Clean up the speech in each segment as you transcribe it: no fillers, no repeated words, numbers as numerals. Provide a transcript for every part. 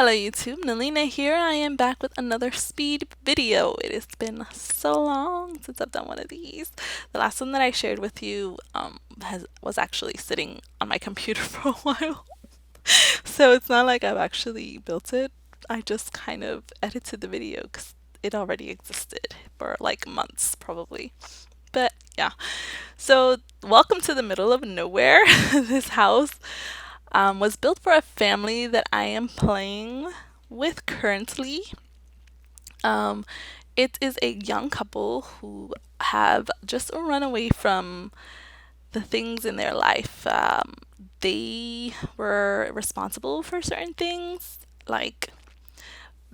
Hello YouTube, Nalina here. I am back with another speed video. It has been so long since I've done one of these. The last one that I shared with you was actually sitting on my computer for a while. So it's not like I've actually built it. I just kind of edited the video because it already existed for like months probably. But yeah, so welcome to the middle of nowhere. This house was built for a family that I am playing with currently. Um, it is a young couple who have just run away from the things in their life. They were responsible for certain things, like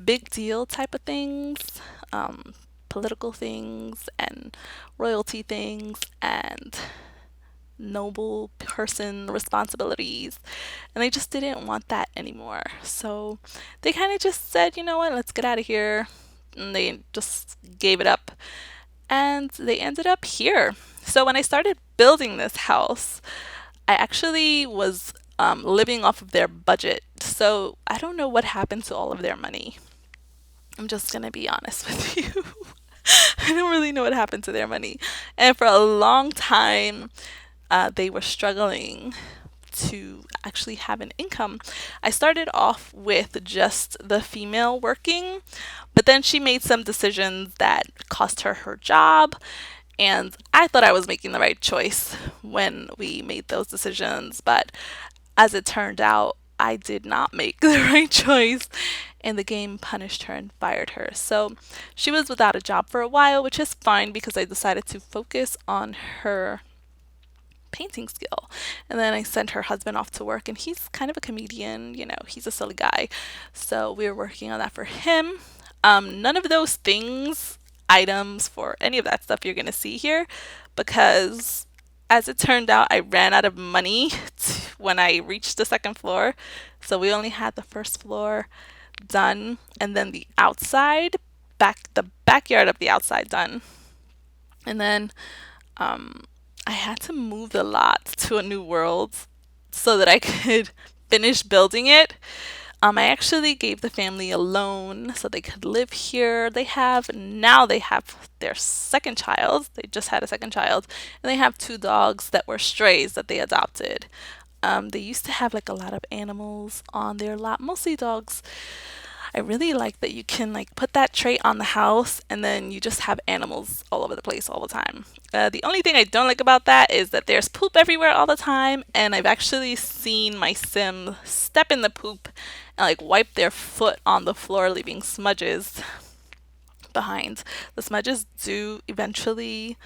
big deal type of things, political things, and royalty things, and noble person responsibilities, and they just didn't want that anymore. So they kind of just said, you know what, let's get out of here. And they just gave it up, and they ended up here. So when I started building this house, I actually was living off of their budget. So I don't know what happened to all of their money. I'm just gonna be honest with you. I don't really know what happened to their money. And for a long time, they were struggling to actually have an income. I started off with just the female working, but then she made some decisions that cost her her job. And I thought I was making the right choice when we made those decisions, but as it turned out, I did not make the right choice, and the game punished her and fired her. So she was without a job for a while, which is fine because I decided to focus on her painting skill. And then I sent her husband off to work, and he's kind of a comedian, he's a silly guy. So we were working on that for him. None of those things, items for any of that stuff you're going to see here, because as it turned out, I ran out of money when I reached the second floor. So we only had the first floor done, and then the outside, the backyard of the outside done. And then I had to move the lot to a new world so that I could finish building it. I actually gave the family a loan so they could live here. They have their second child. They just had a second child, and they have two dogs that were strays that they adopted. They used to have like a lot of animals on their lot, mostly dogs. I really like that you can like put that trait on the house and then you just have animals all over the place all the time. The only thing I don't like about that is that there's poop everywhere all the time, and I've actually seen my sim step in the poop and like wipe their foot on the floor, leaving smudges behind. The smudges do eventually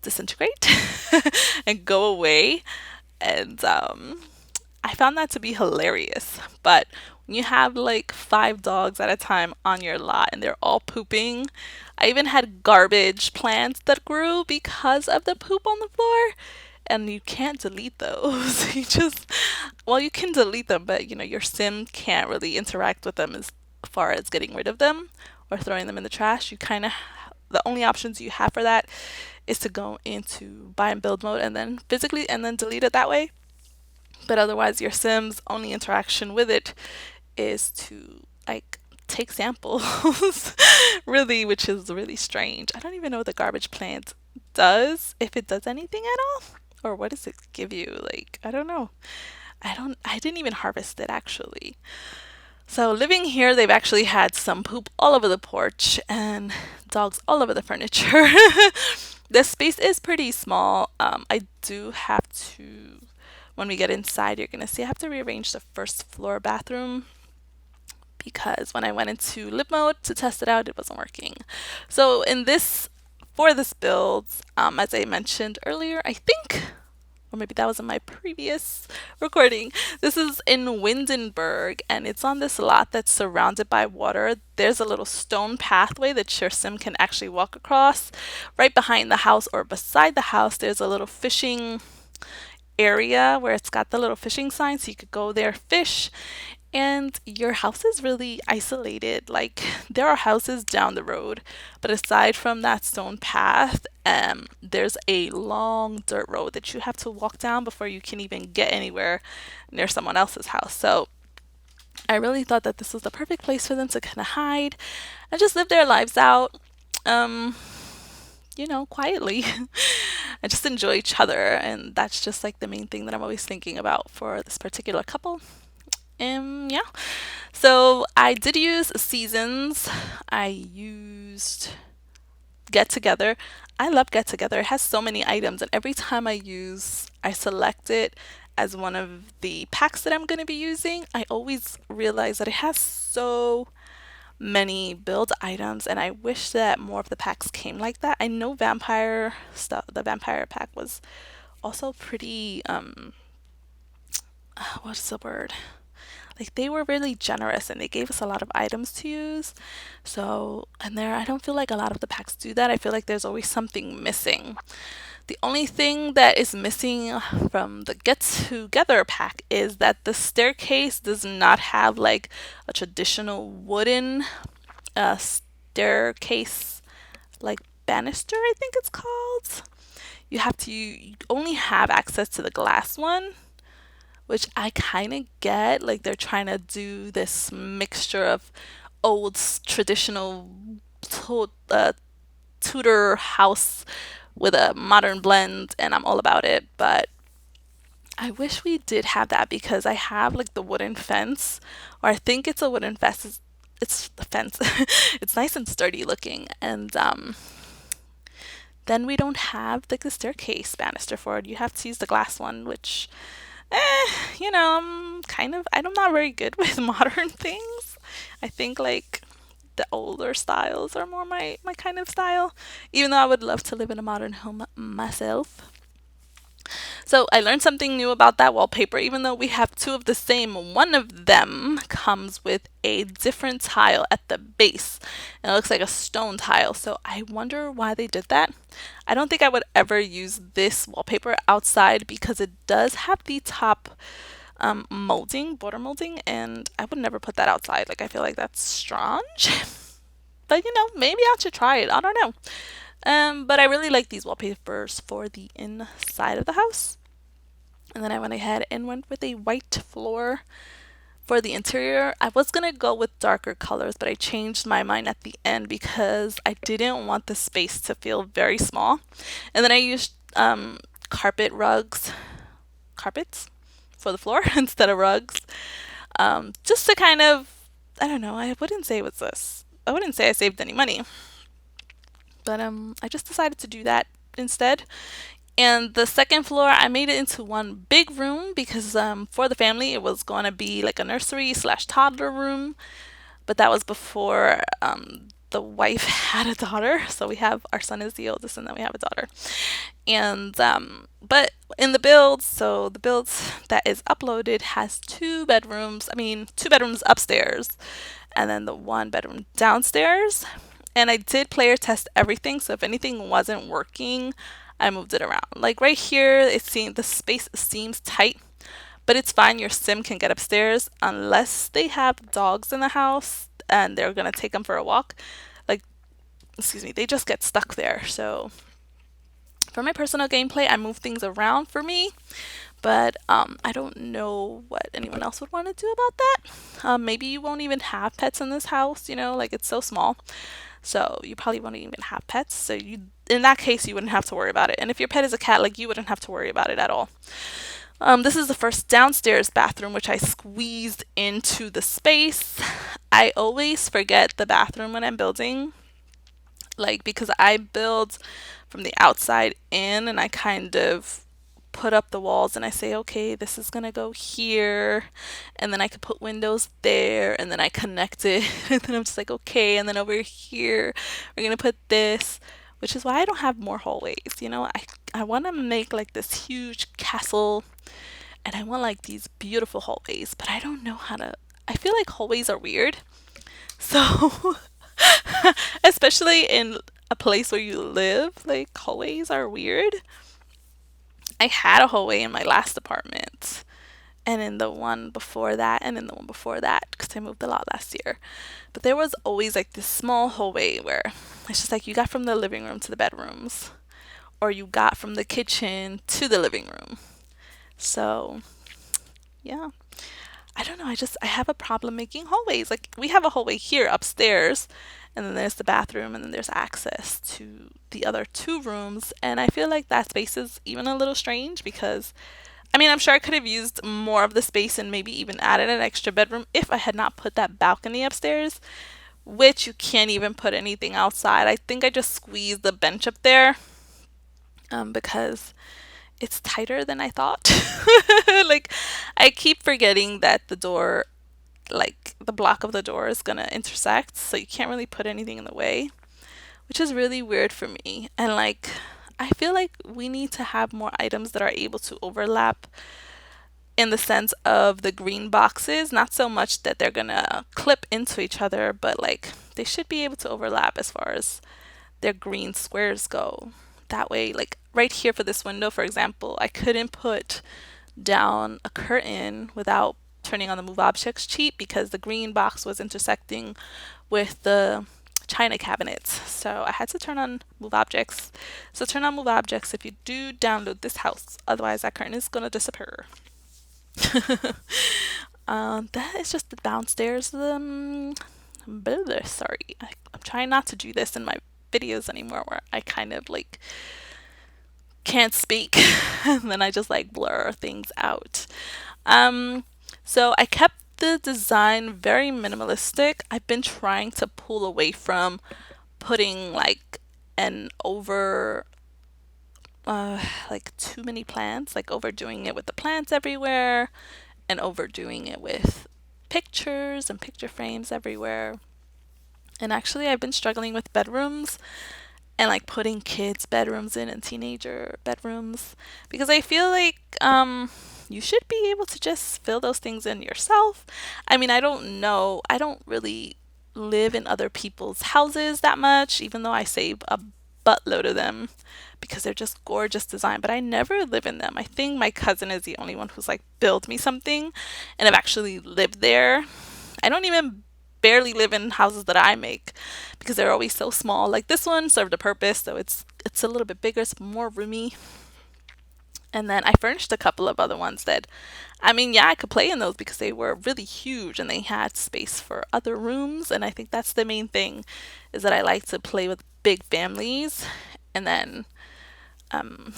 disintegrate and go away, and I found that to be hilarious. But when you have like five dogs at a time on your lot and they're all pooping, I even had garbage plants that grew because of the poop on the floor. And you can't delete those. Well, you can delete them, but your sim can't really interact with them as far as getting rid of them or throwing them in the trash. The only options you have for that is to go into buy and build mode and then physically and then delete it that way. But otherwise, your Sim's only interaction with it is to like take samples, really, which is really strange. I don't even know what the garbage plant does, if it does anything at all, or what does it give you? Like, I don't know. I didn't even harvest it actually. So living here, they've actually had some poop all over the porch and dogs all over the furniture. The space is pretty small. I do have to, when we get inside, you're gonna see I have to rearrange the first floor bathroom because when I went into live mode to test it out, it wasn't working. So for this build, as I mentioned earlier, I think, or maybe that was in my previous recording. This is in Windenberge, and it's on this lot that's surrounded by water. There's a little stone pathway that your sim can actually walk across. Right behind the house or beside the house, there's a little fishing area where it's got the little fishing sign, so you could go there fish. And your house is really isolated. Like, there are houses down the road, but aside from that stone path, there's a long dirt road that you have to walk down before you can even get anywhere near someone else's house. So I really thought that this was the perfect place for them to kind of hide and just live their lives out, um, quietly. And just enjoy each other. And that's just like the main thing that I'm always thinking about for this particular couple. Yeah. So I did use Seasons. I used Get Together. I love Get Together. It has so many items, and every time I select it as one of the packs that I'm going to be using, I always realize that it has so many build items, and I wish that more of the packs came like that. I know vampire stuff, the vampire pack was also pretty, what's the word? Like they were really generous and they gave us a lot of items to use. So, and there, I don't feel like a lot of the packs do that. I feel like there's always something missing. The only thing that is missing from the Get Together pack is that the staircase does not have like a traditional wooden staircase, like banister, I think it's called. You only have access to the glass one, which I kind of get. Like they're trying to do this mixture of old traditional Tudor house with a modern blend, and I'm all about it. But I wish we did have that because I have like the wooden fence, or I think it's a wooden fence. It's a fence. It's nice and sturdy looking, and then we don't have like the staircase banister for it. You have to use the glass one, which I'm not very good with modern things. I think like the older styles are more my kind of style, even though I would love to live in a modern home myself. So I learned something new about that wallpaper. Even though we have two of the same, one of them comes with a different tile at the base. And it looks like a stone tile. So I wonder why they did that. I don't think I would ever use this wallpaper outside because it does have the top molding, border molding, and I would never put that outside. Like I feel like that's strange. But maybe I should try it. I don't know. But I really like these wallpapers for the inside of the house. And then I went ahead and went with a white floor for the interior. I was gonna go with darker colors, but I changed my mind at the end because I didn't want the space to feel very small. And then I used carpets for the floor instead of rugs, just to kind of, I don't know, I wouldn't say I saved any money, but I just decided to do that instead. And the second floor, I made it into one big room because for the family, it was going to be like a nursery slash toddler room. But that was before the wife had a daughter. So our son is the oldest, and then we have a daughter. And but in the builds that is uploaded has two bedrooms. I mean, two bedrooms upstairs, and then the one bedroom downstairs. And I did player test everything, so if anything wasn't working, I moved it around. Like right here, the space seems tight, but it's fine. Your sim can get upstairs unless they have dogs in the house and they're gonna take them for a walk. Like, excuse me, they just get stuck there. So for my personal gameplay, I move things around for me, but I don't know what anyone else would want to do about that. Maybe you won't even have pets in this house, like it's so small. So you probably won't even have pets. So in that case, you wouldn't have to worry about it. And if your pet is a cat, like you wouldn't have to worry about it at all. This is the first downstairs bathroom, which I squeezed into the space. I always forget the bathroom when I'm building, like because I build from the outside in, and I kind of put up the walls and I say, okay, this is gonna go here, and then I could put windows there, and then I connect it, and then I'm just like, okay, and then over here we're gonna put this, which is why I don't have more hallways. I want to make like this huge castle, and I want like these beautiful hallways, but I don't know how to. I feel like hallways are weird, so especially in a place where you live, like hallways are weird. I had a hallway in my last apartment, and in the one before that, and in the one before that, because I moved a lot last year. But there was always like this small hallway where it's just like you got from the living room to the bedrooms, or you got from the kitchen to the living room. So, yeah. I don't know, I have a problem making hallways. Like we have a hallway here upstairs, and then there's the bathroom, and then there's access to the other two rooms, and I feel like that space is even a little strange because I mean, I'm sure I could have used more of the space and maybe even added an extra bedroom if I had not put that balcony upstairs, which you can't even put anything outside. I think I just squeezed the bench up there because it's tighter than I thought. Like, I keep forgetting that the door, like, the block of the door is gonna intersect, so you can't really put anything in the way, which is really weird for me. And, like, I feel like we need to have more items that are able to overlap in the sense of the green boxes, not so much that they're gonna clip into each other, but like they should be able to overlap as far as their green squares go. That way, like right here for this window, for example, I couldn't put down a curtain without turning on the move objects cheat because the green box was intersecting with the china cabinets. So I had to turn on move objects. So turn on move objects if you do download this house. Otherwise that curtain is gonna disappear. That is just the downstairs. Sorry, I'm trying not to do this in my videos anymore where I kind of like can't speak and then I just like blur things out. Um, so I kept the design very minimalistic. I've been trying to pull away from putting like an over like too many plants, like overdoing it with the plants everywhere and overdoing it with pictures and picture frames everywhere. And actually, I've been struggling with bedrooms and like putting kids' bedrooms in and teenager bedrooms because I feel like you should be able to just fill those things in yourself. I mean, I don't know. I don't really live in other people's houses that much, even though I save a buttload of them because they're just gorgeous design, but I never live in them. I think my cousin is the only one who's like built me something and I've actually lived there. I don't even barely live in houses that I make because they're always so small. Like this one served a purpose, so it's a little bit bigger, it's more roomy. And then I furnished a couple of other ones that, I mean, yeah, I could play in those because they were really huge and they had space for other rooms. And I think that's the main thing is that I like to play with big families. And then um,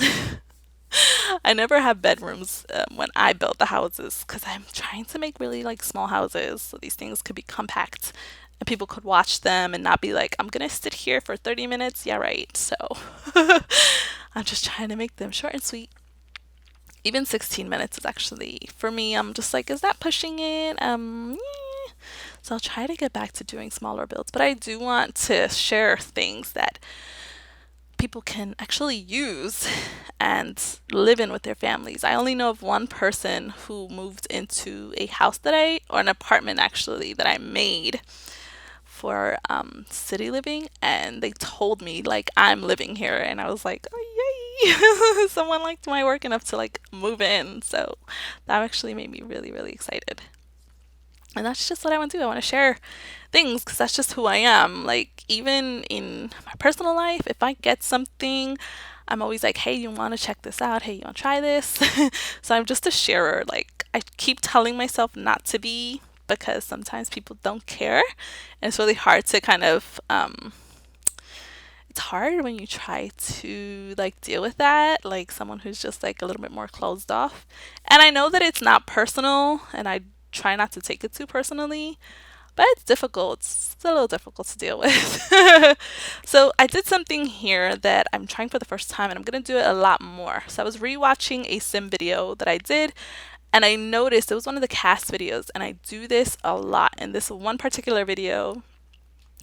I never have bedrooms when I build the houses because I'm trying to make really like small houses so these things could be compact and people could watch them and not be like, I'm gonna sit here for 30 minutes. Yeah, right. So I'm just trying to make them short and sweet. Even 16 minutes is actually, for me, I'm just like, is that pushing it? Yeah. So I'll try to get back to doing smaller builds, but I do want to share things that people can actually use and live in with their families. I only know of one person who moved into a house or an apartment actually, that I made for city living, and they told me like I'm living here, and I was like, oh yay! Someone liked my work enough to like move in, so that actually made me really really excited. And that's just what I want to do. I want to share things because that's just who I am. Like, even in my personal life, if I get something, I'm always like, hey, you want to check this out? Hey, you want to try this? So I'm just a sharer. Like, I keep telling myself not to be because sometimes people don't care. And it's really hard to kind of, it's hard when you try to like deal with that, like someone who's just like a little bit more closed off. And I know that it's not personal, and I try not to take it too personally, but it's difficult. It's a little difficult to deal with. So I did something here that I'm trying for the first time, and I'm gonna do it a lot more. So I was rewatching a sim video that I did, and I noticed it was one of the cast videos, and I do this a lot. In this one particular video,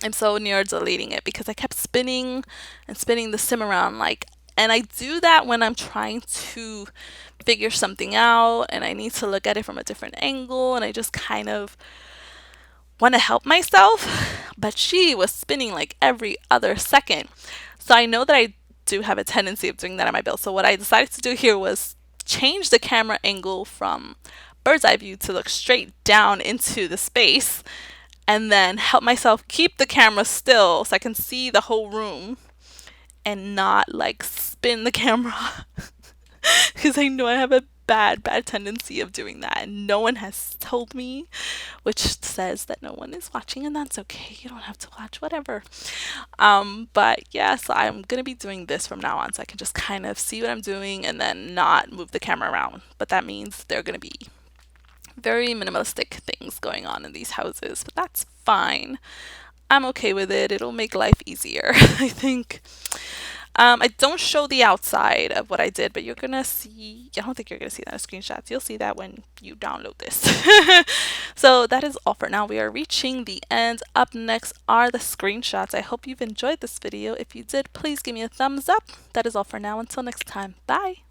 I'm so near deleting it because I kept spinning and spinning the sim around like, and I do that when I'm trying to figure something out and I need to look at it from a different angle, and I just kind of want to help myself, but she was spinning like every other second. So I know that I do have a tendency of doing that on my build. So what I decided to do here was change the camera angle from bird's eye view to look straight down into the space, and then help myself keep the camera still so I can see the whole room and not like spin the camera because I know I have a bad tendency of doing that, and no one has told me, which says that no one is watching, and that's okay. You don't have to watch, whatever. But yeah, so I'm gonna be doing this from now on, so I can just kind of see what I'm doing and then not move the camera around. But that means there are gonna be very minimalistic things going on in these houses, but that's fine. I'm okay with it. It'll make life easier, I think. I don't show the outside of what I did, but you're gonna see. I don't think you're gonna see that in screenshots. You'll see that when you download this. So that is all for now. We are reaching the end. Up next are the screenshots. I hope you've enjoyed this video. If you did, please give me a thumbs up. That is all for now. Until next time. Bye.